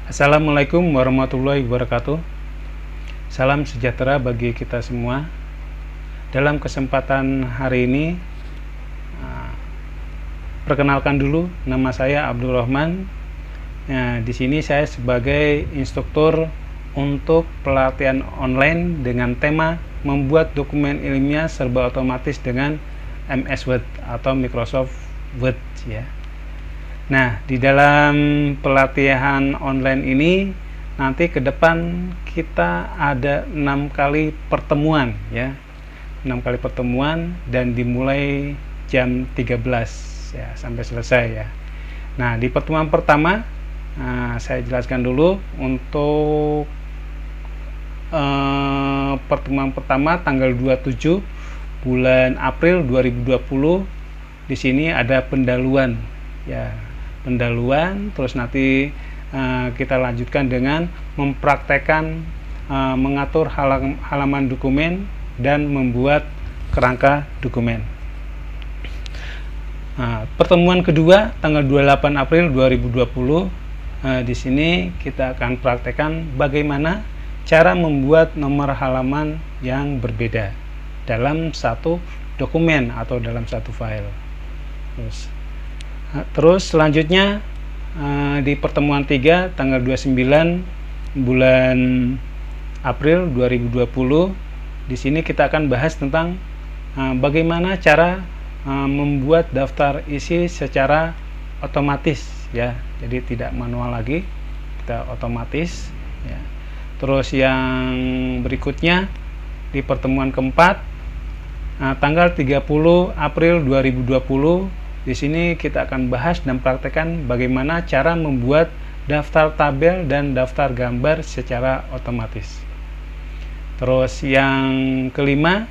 Assalamualaikum warahmatullahi wabarakatuh. Salam sejahtera bagi kita semua. Dalam kesempatan hari ini, perkenalkan dulu, nama saya Abdul Rahman. Nah, di sini saya sebagai instruktur untuk pelatihan online dengan tema membuat dokumen ilmiah serba otomatis dengan MS Word atau Microsoft Word ya. Nah, di dalam pelatihan online ini nanti ke depan kita ada 6 kali pertemuan ya. 6 kali pertemuan dan dimulai jam 13 ya sampai selesai ya. Nah, di pertemuan pertama saya jelaskan dulu untuk pertemuan pertama tanggal 27 bulan April 2020. Di sini ada pendahuluan ya. Pendahuluan, terus nanti kita lanjutkan dengan mempraktekkan mengatur halaman dokumen dan membuat kerangka dokumen. Pertemuan kedua tanggal 28 April 2020, di sini kita akan praktekkan bagaimana cara membuat nomor halaman yang berbeda dalam satu dokumen atau dalam satu file. Terus selanjutnya di pertemuan 3 tanggal 29 bulan April 2020, di sini kita akan bahas tentang bagaimana cara membuat daftar isi secara otomatis ya. Jadi tidak manual lagi, kita otomatis ya. Terus yang berikutnya di pertemuan keempat tanggal 30 April 2020, di sini kita akan bahas dan praktekkan bagaimana cara membuat daftar tabel dan daftar gambar secara otomatis. Terus yang kelima,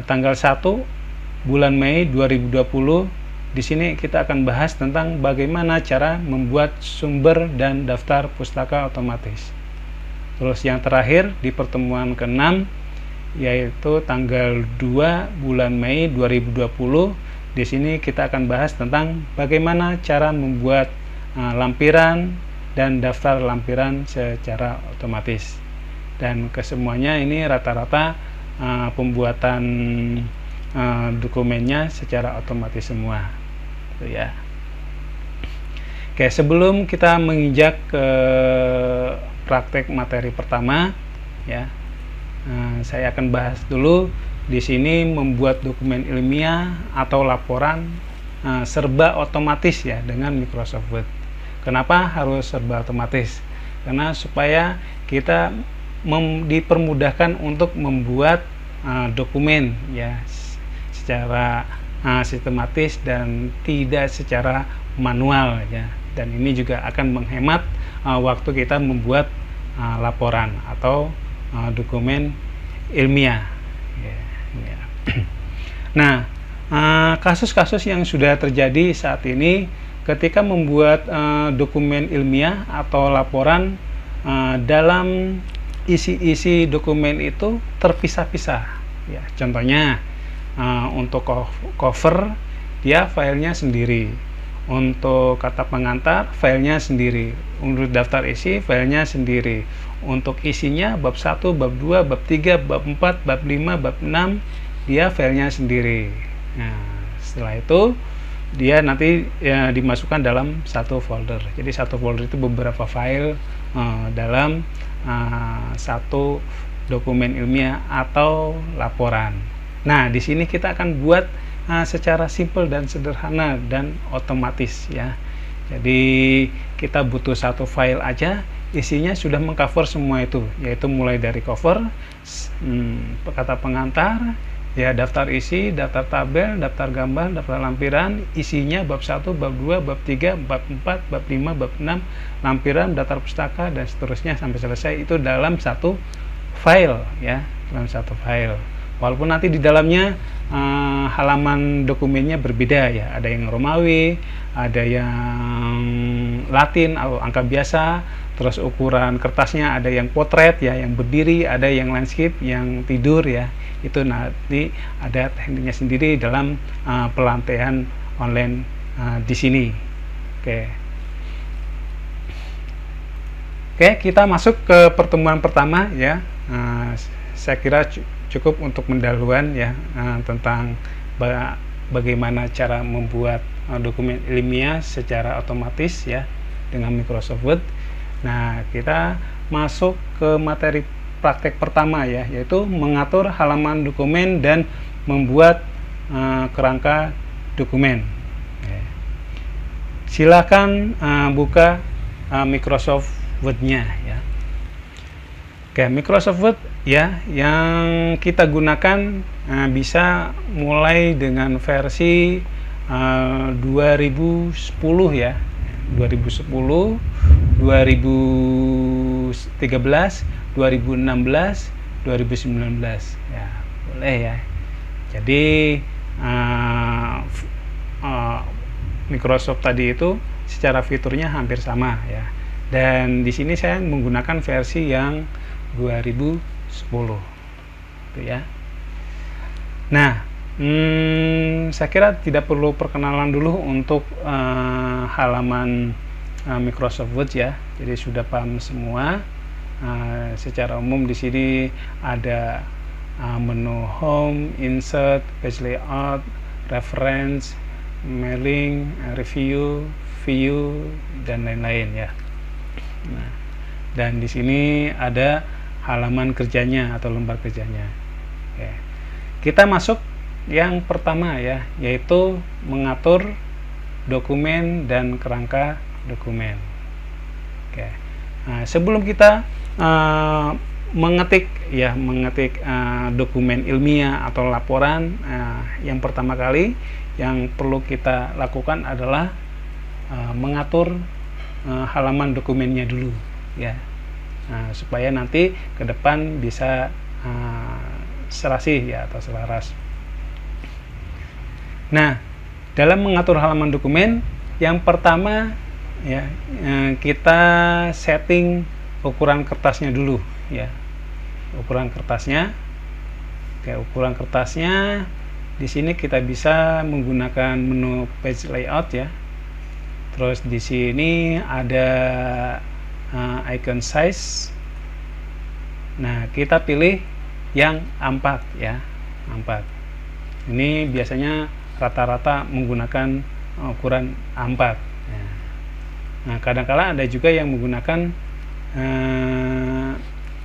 tanggal 1 bulan Mei 2020, di sini kita akan bahas tentang bagaimana cara membuat sumber dan daftar pustaka otomatis. Terus yang terakhir di pertemuan ke-6, yaitu tanggal 2 bulan Mei 2020, di sini kita akan bahas tentang bagaimana cara membuat lampiran dan daftar lampiran secara otomatis. Dan kesemuanya ini rata-rata pembuatan dokumennya secara otomatis semua. Gitu ya. Oke, sebelum kita menginjak ke praktek materi pertama, ya, saya akan bahas dulu. Di sini membuat dokumen ilmiah atau laporan serba otomatis ya dengan Microsoft Word. Kenapa harus serba otomatis? Karena supaya kita dipermudahkan untuk membuat dokumen ya secara sistematis dan tidak secara manual ya. Dan ini juga akan menghemat waktu kita membuat laporan atau dokumen ilmiah. Nah, kasus-kasus yang sudah terjadi saat ini ketika membuat dokumen ilmiah atau laporan, dalam isi-isi dokumen itu terpisah-pisah ya. Contohnya untuk cover dia filenya sendiri, untuk kata pengantar filenya sendiri, untuk daftar isi filenya sendiri, untuk isinya bab 1, bab 2, bab 3, bab 4, bab 5, bab 6 dia filenya sendiri. Nah, setelah itu dia nanti ya, dimasukkan dalam satu folder. Jadi satu folder itu beberapa file dalam satu dokumen ilmiah atau laporan. Nah, di sini kita akan buat secara simple dan sederhana dan otomatis ya. Jadi kita butuh satu file aja, isinya sudah mengcover semua itu, yaitu mulai dari cover, kata pengantar, ya daftar isi, daftar tabel, daftar gambar, daftar lampiran, isinya bab 1, bab 2, bab 3, bab 4, bab 5, bab 6, lampiran, daftar pustaka dan seterusnya sampai selesai itu dalam satu file ya, dalam satu file. Walaupun nanti di dalamnya halaman dokumennya berbeda ya, ada yang Romawi, ada yang Latin atau angka biasa, terus ukuran kertasnya ada yang potret ya, yang berdiri, ada yang landscape, yang tidur ya. Itu nanti ada tekniknya sendiri dalam pelatihan online di sini. Oke. Oke, kita masuk ke pertemuan pertama ya. Saya kira cukup untuk pendahuluan ya tentang bagaimana cara membuat dokumen ilmiah secara otomatis ya dengan Microsoft Word. Nah, kita masuk ke materi praktek pertama ya, yaitu mengatur halaman dokumen dan membuat kerangka dokumen. Silakan buka Microsoft Word-nya ya. Oke, Microsoft Word ya yang kita gunakan bisa mulai dengan versi 2010 ya. 2010, 2013, 2016, 2019 ya, boleh ya. Jadi Microsoft tadi itu secara fiturnya hampir sama ya. Dan di sini saya menggunakan versi yang 2010 itu ya. Nah, saya kira tidak perlu perkenalan dulu untuk halaman Microsoft Word ya. Jadi sudah paham semua. Secara umum di sini ada menu Home, Insert, Page Layout, Reference, Mailing, Review, View, dan lain-lain ya. Nah, dan di sini ada halaman kerjanya atau lembar kerjanya. Oke. Kita masuk yang pertama ya, yaitu mengatur dokumen dan kerangka dokumen. Oke. Nah, sebelum kita mengetik dokumen ilmiah atau laporan, yang pertama kali yang perlu kita lakukan adalah mengatur halaman dokumennya dulu ya, supaya nanti ke depan bisa serasi ya atau selaras. Nah, dalam mengatur halaman dokumen yang pertama ya, kita setting ukuran kertasnya dulu ya. Ukuran kertasnya. Oke, ukuran kertasnya di sini kita bisa menggunakan menu page layout ya. Terus di sini ada icon size. Nah, kita pilih yang A4 ya, A4. Ini biasanya rata-rata menggunakan ukuran A4. Nah, kadang-kala ada juga yang menggunakan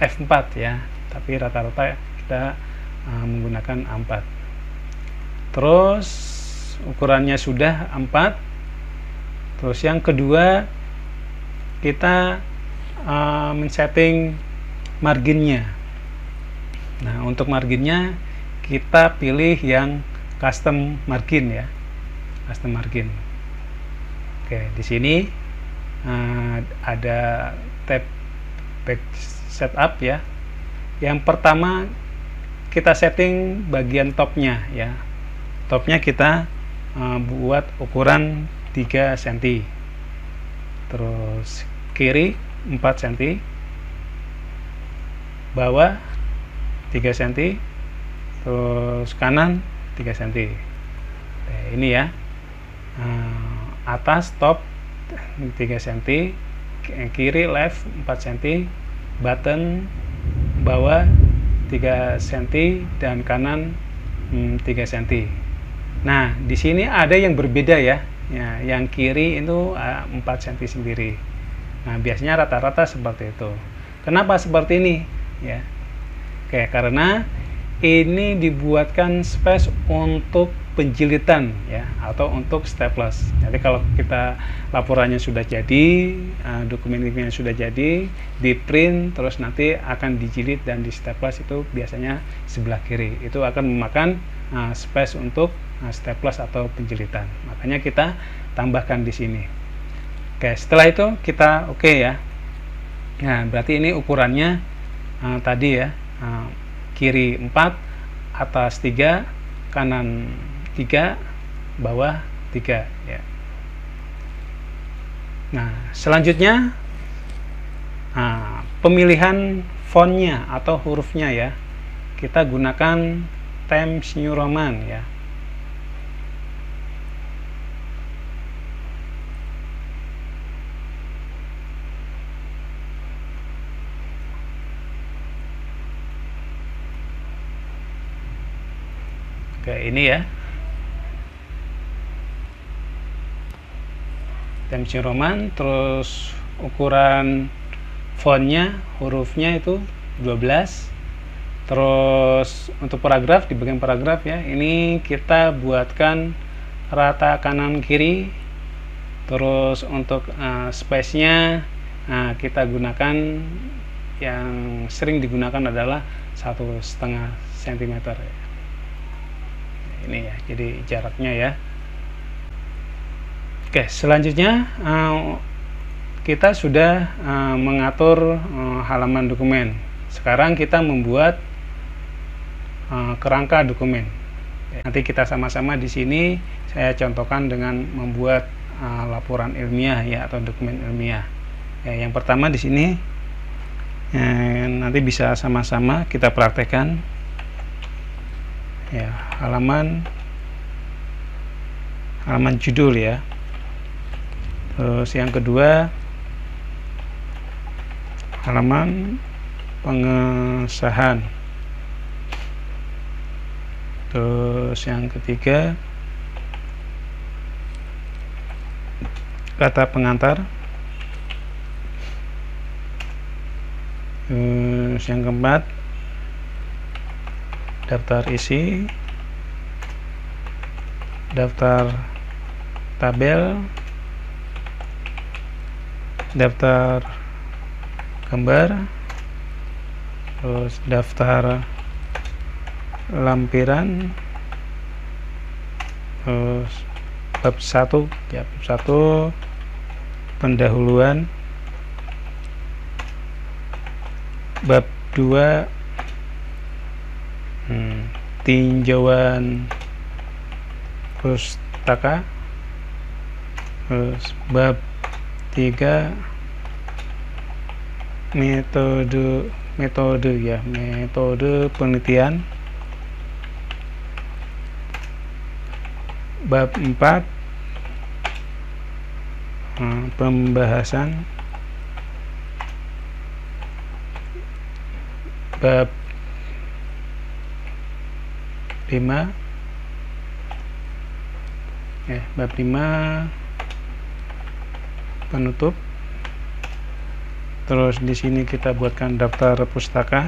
F4 ya, tapi rata-rata kita menggunakan A4. Terus ukurannya sudah A4. Terus yang kedua, kita men-setting marginnya. Nah, untuk marginnya kita pilih yang custom margin ya, custom margin. Oke, di sini ada tab page setup ya. Yang pertama kita setting bagian topnya ya. Topnya kita buat ukuran 3 cm, terus kiri 4 cm, bawah 3 cm, terus kanan 3 cm. Nah, ini ya, atas top 3 cm, kiri left 4 cm, button bawah 3 cm, dan kanan 3 cm. Nah, di sini ada yang berbeda ya. Ya, yang kiri itu 4 cm sendiri. Nah, biasanya rata-rata seperti itu. Kenapa seperti ini? Ya, oke, karena ini dibuatkan space untuk penjilitan ya, atau untuk staples. Jadi kalau kita laporannya sudah jadi, dokumen ini sudah jadi, di print, terus nanti akan dijilid dan di staples, itu biasanya sebelah kiri. Itu akan memakan space untuk staples atau penjilitan. Makanya kita tambahkan di sini. Oke, setelah itu kita oke ya. Nah, berarti ini ukurannya tadi ya, kiri 4, atas 3, kanan 3, bawah 3 ya. Nah, selanjutnya pemilihan fontnya atau hurufnya ya. Kita gunakan Times New Roman ya. ke ini ya, Times New Roman. Terus ukuran fontnya, hurufnya itu 12. Terus untuk paragraf, di bagian paragraf ya, ini kita buatkan rata kanan kiri. Terus untuk space-nya kita gunakan, yang sering digunakan adalah 1,5 cm ya. Ini ya, jadi jaraknya ya. Oke, selanjutnya kita sudah mengatur halaman dokumen. Sekarang kita membuat kerangka dokumen. Nanti kita sama-sama di sini saya contohkan dengan membuat laporan ilmiah ya, atau dokumen ilmiah. Ya, yang pertama di sini nanti bisa sama-sama kita praktekkan. Ya, halaman judul ya. Terus yang kedua, halaman pengesahan. Terus yang ketiga, kata pengantar. Terus yang keempat, daftar isi, daftar tabel, daftar gambar, terus daftar lampiran, terus bab 1 ya, bab 1 pendahuluan, bab 2 tinjauan pustaka, terus bab 3 metode ya, metode penelitian, bab 4 pembahasan, bab 5 ya, bab 5 penutup. Terus di sini kita buatkan daftar pustaka.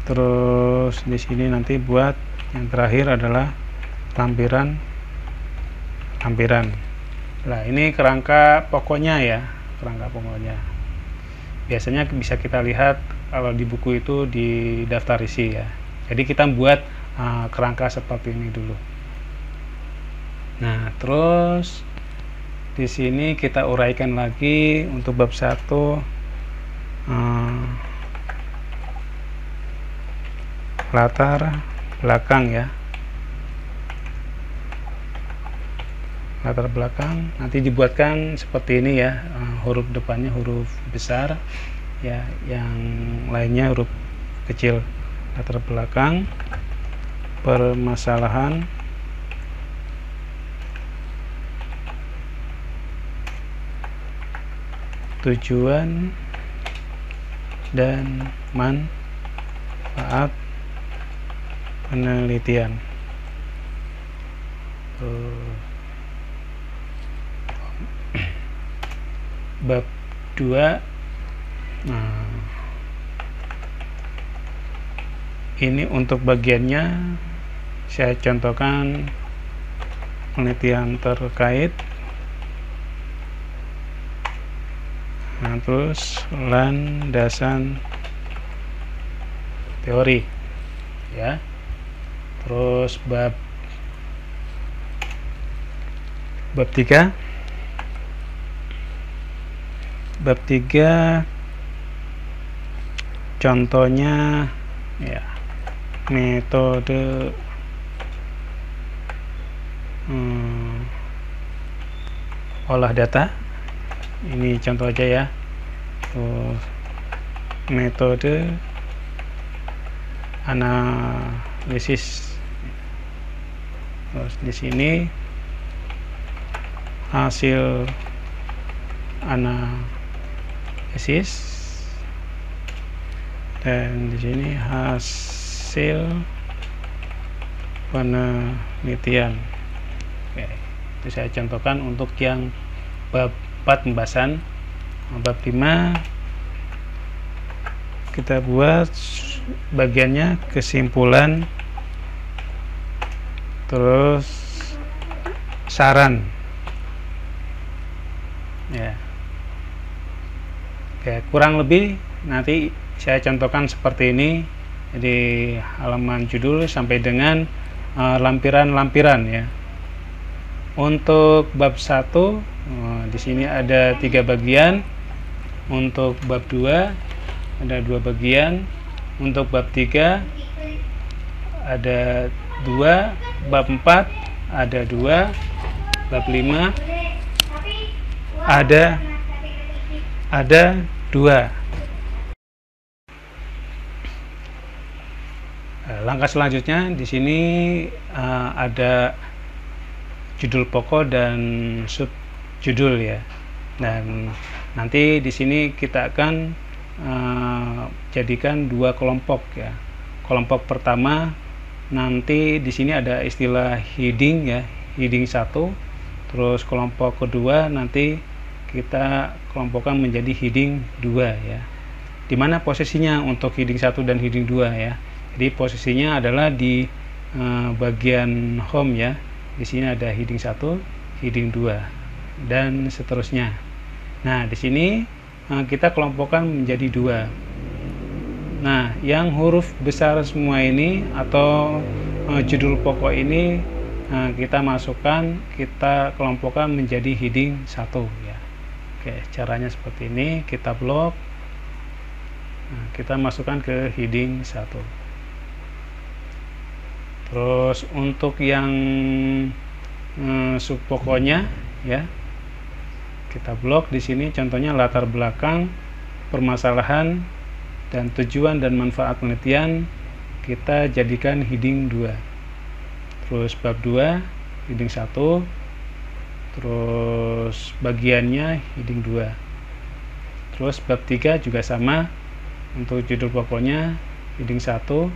Terus di sini nanti buat yang terakhir adalah lampiran. Nah, ini kerangka pokoknya ya, kerangka pokoknya. Biasanya bisa kita lihat kalau di buku itu di daftar isi ya. Jadi kita buat kerangka seperti ini dulu. Nah, terus di sini kita uraikan lagi untuk bab 1 latar belakang ya. Latar belakang nanti dibuatkan seperti ini ya, huruf depannya huruf besar ya, yang lainnya huruf kecil. Latar belakang, permasalahan, tujuan dan manfaat penelitian. Bab 2, ini untuk bagiannya saya contohkan penelitian terkait. Nah, terus landasan teori ya. Terus bab 3 contohnya ya, metode olah data. Ini contoh aja ya. Metode analisis. Terus di sini hasil analisis, dan di sini hasil penelitian. Oke, itu saya contohkan untuk yang bab 4 pembahasan. Bab 5 kita buat bagiannya kesimpulan, terus saran ya. Oke, kurang lebih nanti saya contohkan seperti ini. Jadi halaman judul sampai dengan lampiran-lampiran ya. Untuk bab 1 di sini ada 3 bagian. Untuk bab 2 ada 2 bagian. Untuk bab 3 ada 2, bab 4 ada 2, bab 5 ada 2. Langkah selanjutnya di sini ada judul pokok dan sub judul ya. Dan nanti di sini kita akan jadikan 2 kelompok ya. Kelompok pertama nanti di sini ada istilah heading ya, heading 1. Terus kelompok kedua nanti kita kelompokkan menjadi heading 2 ya. Dimana posisinya untuk heading 1 dan heading 2 ya. Jadi posisinya adalah di bagian home ya. Di sini ada heading 1, heading 2 dan seterusnya. Nah, di sini kita kelompokkan menjadi 2. Nah, yang huruf besar semua ini atau judul pokok ini kita masukkan, kita kelompokkan menjadi heading 1 ya. Oke, caranya seperti ini, kita blok. Nah, kita masukkan ke heading 1. Terus untuk yang sub pokoknya ya, kita blok di sini contohnya latar belakang, permasalahan dan tujuan dan manfaat penelitian, kita jadikan heading 2. Terus bab 2 heading 1, terus bagiannya heading 2. Terus bab 3 juga sama, untuk judul pokoknya heading 1,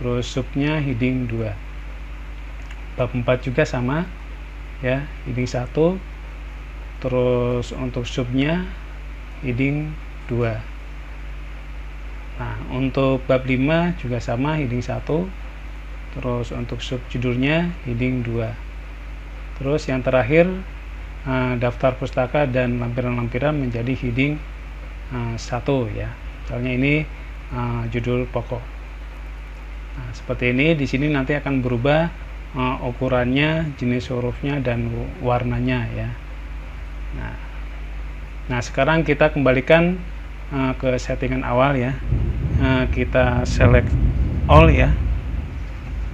terus subnya heading 2. Bab 4 juga sama ya, heading 1, terus untuk subnya heading 2. Nah, untuk bab 5 juga sama, heading 1, terus untuk sub judulnya heading 2. Terus yang terakhir daftar pustaka dan lampiran-lampiran menjadi heading 1 ya. Misalnya ini judul pokok. Nah, seperti ini. Di sini nanti akan berubah ukurannya, jenis hurufnya dan warnanya ya. Nah, sekarang kita kembalikan ke settingan awal ya. Kita select all ya.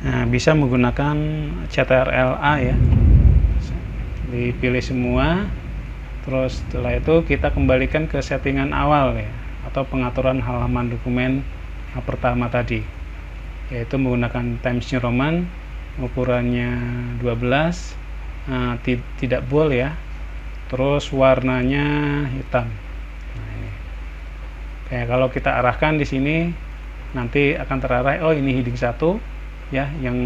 Nah, bisa menggunakan CTRL-A ya. Dipilih semua. Terus setelah itu kita kembalikan ke settingan awal ya, atau pengaturan halaman dokumen pertama tadi, yaitu menggunakan Times New Roman, ukurannya 12, tidak bold ya, terus warnanya hitam. Nah, ini. Kayak kalau kita arahkan di sini nanti akan terarah, oh ini heading 1 ya, yang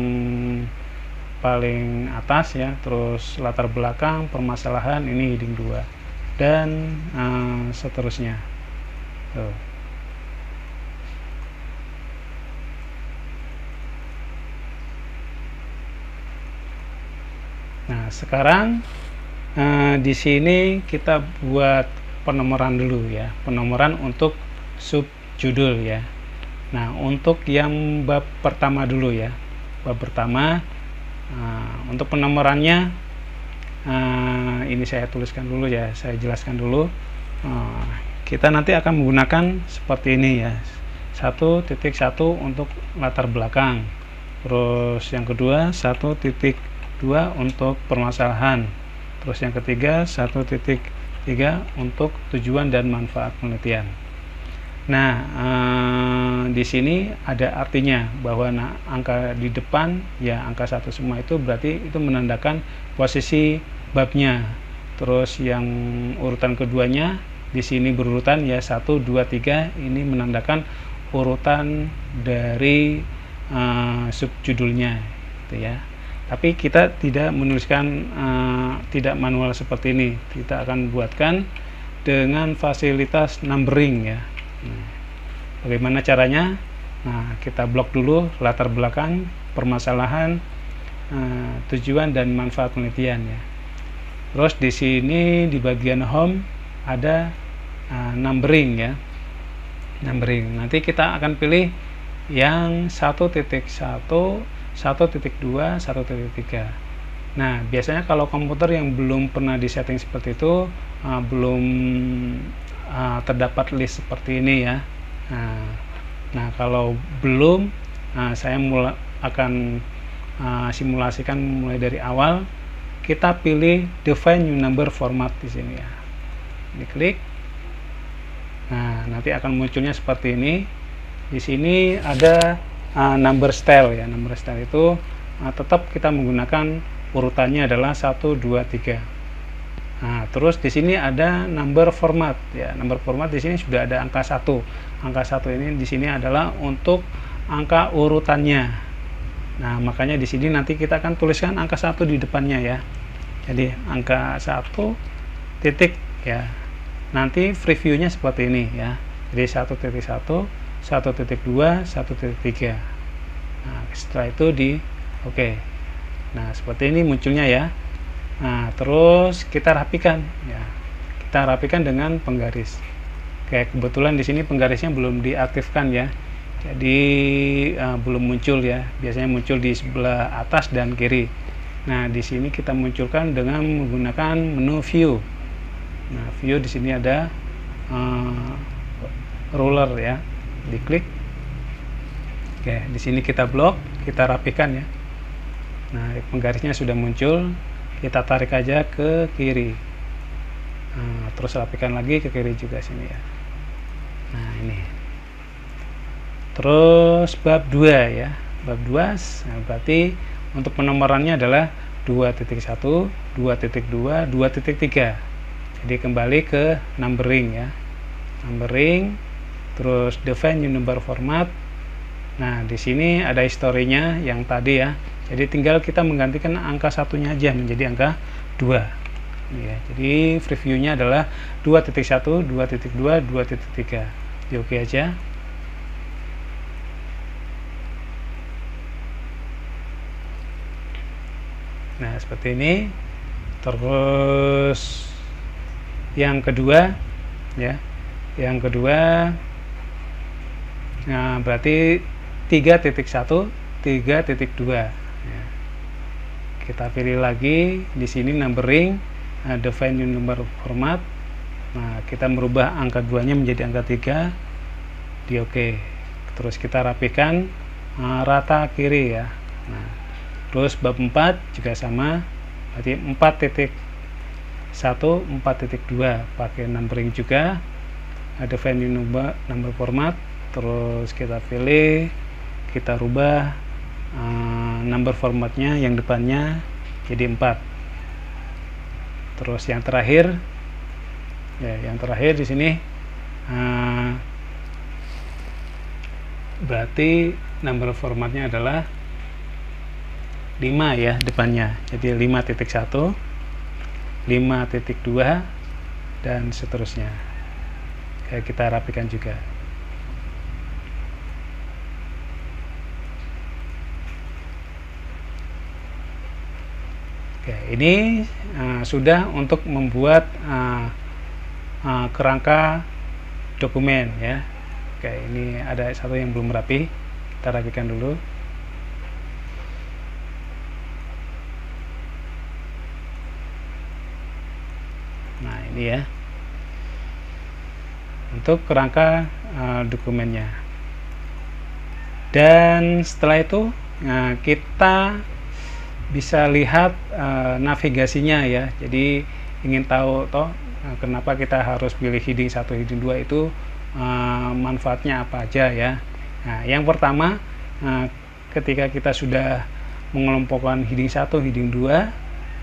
paling atas ya, terus latar belakang, permasalahan ini heading 2 dan seterusnya. Tuh. Nah, sekarang di sini kita buat penomoran dulu ya, penomoran untuk sub judul ya. Nah, untuk yang bab pertama dulu ya, bab pertama. Untuk penomorannya ini saya tuliskan dulu ya, saya jelaskan dulu. Kita nanti akan menggunakan seperti ini ya, 1.1 untuk latar belakang, terus yang kedua 1.2 untuk permasalahan, terus yang ketiga 1.3 untuk tujuan dan manfaat penelitian. Nah, di sini ada artinya bahwa angka di depan ya, angka 1 semua itu berarti itu menandakan posisi babnya. Terus yang urutan keduanya di sini berurutan ya, 1, 2, 3 ini menandakan urutan dari subjudulnya gitu ya. Tapi kita tidak menuliskan tidak manual seperti ini. Kita akan buatkan dengan fasilitas numbering ya. Bagaimana caranya? Nah, kita blok dulu latar belakang, permasalahan, tujuan dan manfaat penelitian ya. Terus di sini di bagian home ada numbering ya. Numbering. Nanti kita akan pilih yang 1.1, 1.2, 1.3. Nah, biasanya kalau komputer yang belum pernah disetting seperti itu, belum terdapat list seperti ini ya. Nah, kalau belum, saya akan simulasikan mulai dari awal. Kita pilih define new number format di sini ya. Diklik. Nah, nanti akan munculnya seperti ini. Di sini ada number style ya. Number style itu tetap kita menggunakan urutannya adalah 1, 2, 3. Nah, terus di sini ada number format ya. Number format di sini sudah ada angka 1. Angka 1 ini di sini adalah untuk angka urutannya. Nah, makanya di sini nanti kita akan tuliskan angka 1 di depannya ya. Jadi angka 1 titik ya. Nanti previewnya seperti ini ya. Jadi 1.1, 1.2, 1.3. Nah, setelah itu di oke. Nah, seperti ini munculnya ya. Nah, terus kita rapikan ya. Kita rapikan dengan penggaris. Kayak kebetulan di sini penggarisnya belum diaktifkan ya. Jadi belum muncul ya. Biasanya muncul di sebelah atas dan kiri. Nah, di sini kita munculkan dengan menggunakan menu view. Nah, view di sini ada ruler ya. Diklik. Oke, di sini kita blok, kita rapikan ya. Nah, penggarisnya sudah muncul. Kita tarik aja ke kiri. Nah, terus rapikan lagi ke kiri juga sini ya. Nah, ini. Terus bab 2 ya. Bab 2 nah, berarti untuk penomorannya adalah 2.1, 2.2, 2.3. Jadi kembali ke numbering ya. Numbering, terus define new number format. Nah, di sini ada historinya yang tadi ya. Jadi tinggal kita menggantikan angka satunya aja menjadi angka 2. Ya, jadi previewnya adalah 2.1, 2.2, 2.3. Di oke aja. Nah, seperti ini. Terus yang kedua ya. Yang kedua nah, berarti 3.1, 3.2 ya. Kita pilih lagi di sini numbering, define new number format. Nah, kita merubah angka 2-nya menjadi angka 3. Di oke. Terus kita rapikan rata kiri ya. Nah, terus bab 4 juga sama, berarti 4.1, 4.2 pakai numbering juga, ada define number format. Terus kita pilih, kita rubah number formatnya yang depannya jadi 4. Terus yang terakhir ya, yang terakhir di sini berarti number formatnya adalah 5 ya depannya, jadi 5.1, 5.2 dan seterusnya. Kayak kita rapikan juga. Oke, ini sudah untuk membuat kerangka dokumen ya. Oke, ini ada satu yang belum rapi, kita rapikan dulu. Nah, ini ya untuk kerangka dokumennya. Dan setelah itu kita bisa lihat navigasinya ya. Jadi ingin tahu kenapa kita harus pilih heading 1, heading 2 itu manfaatnya apa aja ya. Nah, yang pertama ketika kita sudah mengelompokkan heading 1, heading 2,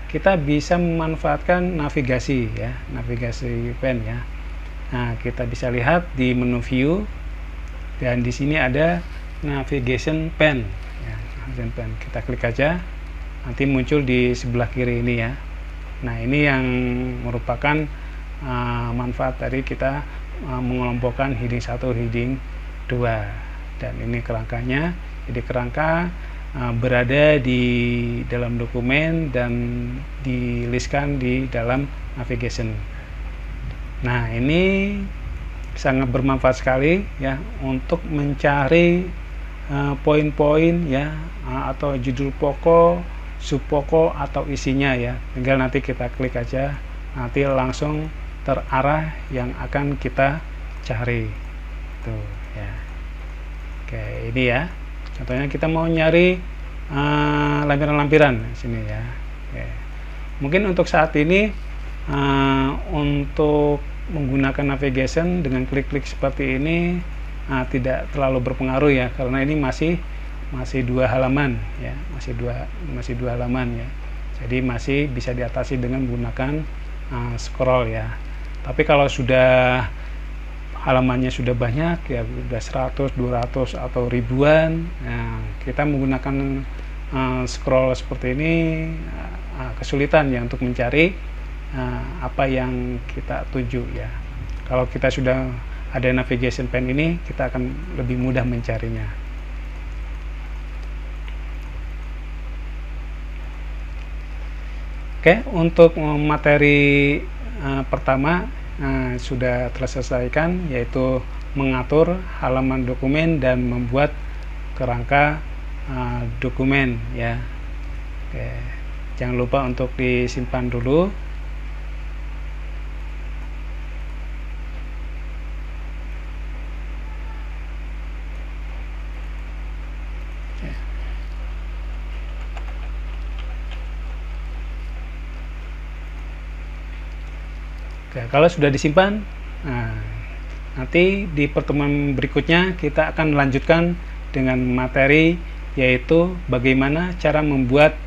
kita bisa memanfaatkan navigasi ya, navigasi pen ya. Nah, kita bisa lihat di menu view dan di sini ada navigation pen ya. navigation pen. Kita klik aja, nanti muncul di sebelah kiri ini ya. Nah, ini yang merupakan manfaat tadi kita mengelompokkan heading 1, heading 2, dan ini kerangkanya. Jadi kerangka berada di dalam dokumen dan dilistkan di dalam navigation. Nah, ini sangat bermanfaat sekali ya untuk mencari poin-poin ya, atau judul pokok, subpokok atau isinya ya. Tinggal nanti kita klik aja, nanti langsung terarah yang akan kita cari tuh ya. Oke, ini ya contohnya kita mau nyari lampiran-lampiran sini ya. Oke. Mungkin untuk saat ini untuk menggunakan navigation dengan klik-klik seperti ini tidak terlalu berpengaruh ya, karena ini masih 2 halaman ya, masih dua halaman ya. Jadi masih bisa diatasi dengan menggunakan scroll ya. Tapi kalau sudah halamannya sudah banyak ya, sudah 100, 200 atau ribuan, nah, kita menggunakan scroll seperti ini kesulitan ya untuk mencari apa yang kita tuju ya. Kalau kita sudah ada navigation pen ini, kita akan lebih mudah mencarinya. Oke, untuk materi pertama sudah terselesaikan, yaitu mengatur halaman dokumen dan membuat kerangka dokumen ya. Oke, jangan lupa untuk disimpan dulu. Oke, kalau sudah disimpan, nanti di pertemuan berikutnya kita akan melanjutkan dengan materi, yaitu bagaimana cara membuat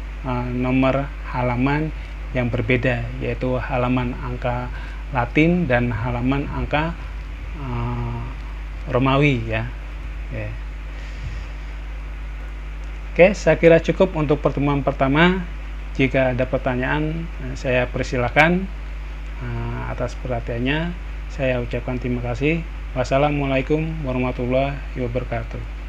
nomor halaman yang berbeda, yaitu halaman angka Latin dan halaman angka Romawi ya. Oke, saya kira cukup untuk pertemuan pertama. Jika ada pertanyaan, saya persilakan. Atas perhatiannya saya ucapkan terima kasih. Wassalamualaikum warahmatullahi wabarakatuh.